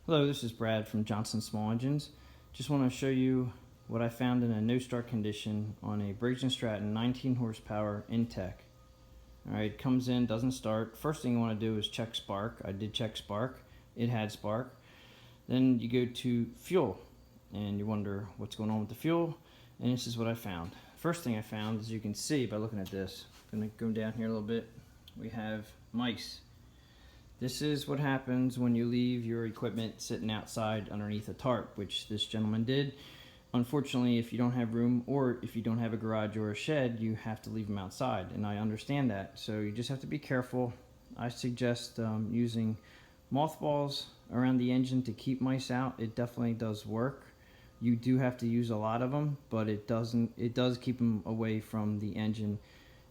Hello, this is Brad from Johnson Small Engines. Just want to show you what I found in a no start condition on a Briggs & Stratton 19 horsepower Intech. Alright, comes in, doesn't start. First thing you want to do is check spark. I did check spark. It had spark. Then you go to fuel and you wonder what's going on with the fuel, and this is what I found. First thing I found, as you can see by looking at this, I'm going to go down here a little bit, we have mice. This is what happens when you leave your equipment sitting outside underneath a tarp, which this gentleman did. Unfortunately, if you don't have room, or if you don't have a garage or a shed, you have to leave them outside, and I understand that. So you just have to be careful. I suggest using mothballs around the engine to keep mice out. It definitely does work. You do have to use a lot of them, but it does keep them away from the engine.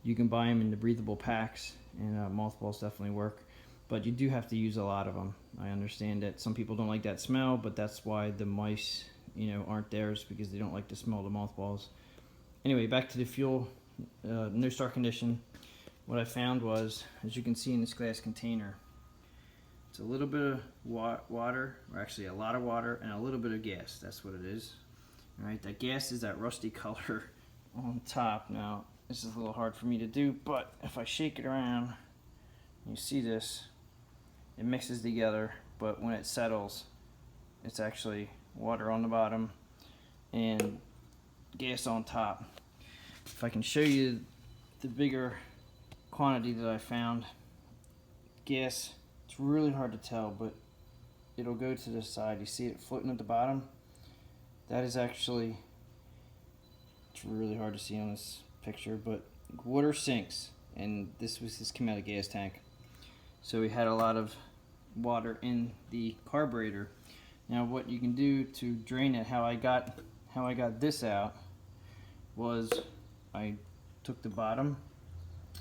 You can buy them in the breathable packs, and mothballs definitely work. But you do have to use a lot of them. I understand that some people don't like that smell, but that's why the mice, aren't theirs, because they don't like the smell of the mothballs. Anyway, back to the fuel, no start condition. What I found was, as you can see in this glass container, it's a little bit of water, or actually a lot of water, and a little bit of gas. That's what it is. All right, that gas is that rusty color on top. Now, this is a little hard for me to do, but if I shake it around, you see this. It mixes together, but when it settles, it's actually water on the bottom and gas on top. If I can show you the bigger quantity that I found, gas, it's really hard to tell, but it'll go to the side. You see it floating at the bottom? That is actually, it's really hard to see on this picture, but water sinks, and this came out of the gas tank. So we had a lot of water in the carburetor. Now what you can do to drain it, how I got this out, was I took the bottom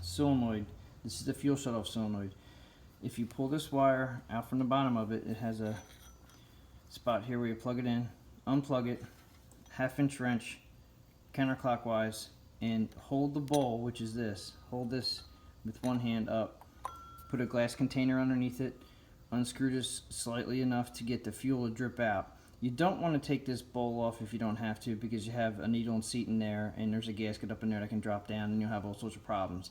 solenoid. This is the fuel shutoff solenoid. If you pull this wire out from the bottom of it, it has a spot here where you plug it in, unplug it, 1/2-inch wrench counterclockwise, and hold the bowl, which is this. Hold this with one hand up. Put a glass container underneath it, unscrew this slightly enough to get the fuel to drip out. You don't want to take this bowl off if you don't have to, because you have a needle and seat in there, and there's a gasket up in there that can drop down, and you'll have all sorts of problems.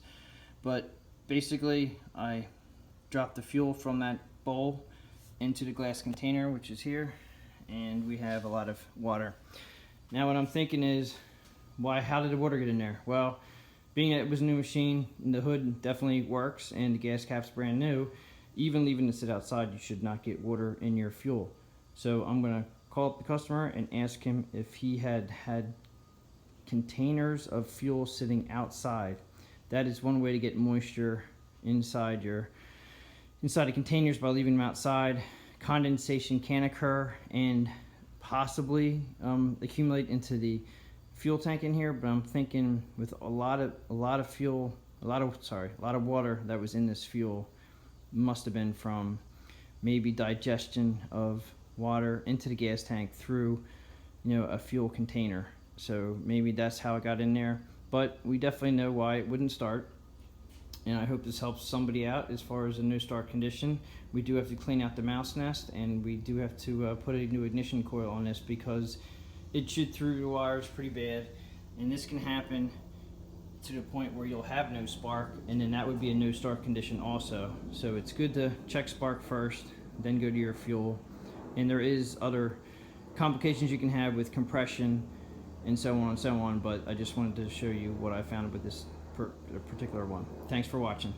But basically, I dropped the fuel from that bowl into the glass container, which is here, and we have a lot of water. Now what I'm thinking is, how did the water get in there? Well, being that it was a new machine, the hood definitely works, and the gas cap's brand new, even leaving it sit outside, you should not get water in your fuel. So I'm going to call up the customer and ask him if he had containers of fuel sitting outside. That is one way to get moisture inside the containers, by leaving them outside. Condensation can occur and possibly accumulate into the fuel tank in here, but I'm thinking with a lot of water that was in this fuel, must have been from maybe digestion of water into the gas tank through a fuel container. So maybe that's how it got in there, but we definitely know why it wouldn't start, and I hope this helps somebody out as far as a no start condition. We do have to clean out the mouse nest, and we do have to put a new ignition coil on this, because it chewed through the wires pretty bad, and this can happen to the point where you'll have no spark, and then that would be a no start condition also. So it's good to check spark first, then go to your fuel. And there is other complications you can have with compression and so on and so on, but I just wanted to show you what I found with this particular one. Thanks for watching.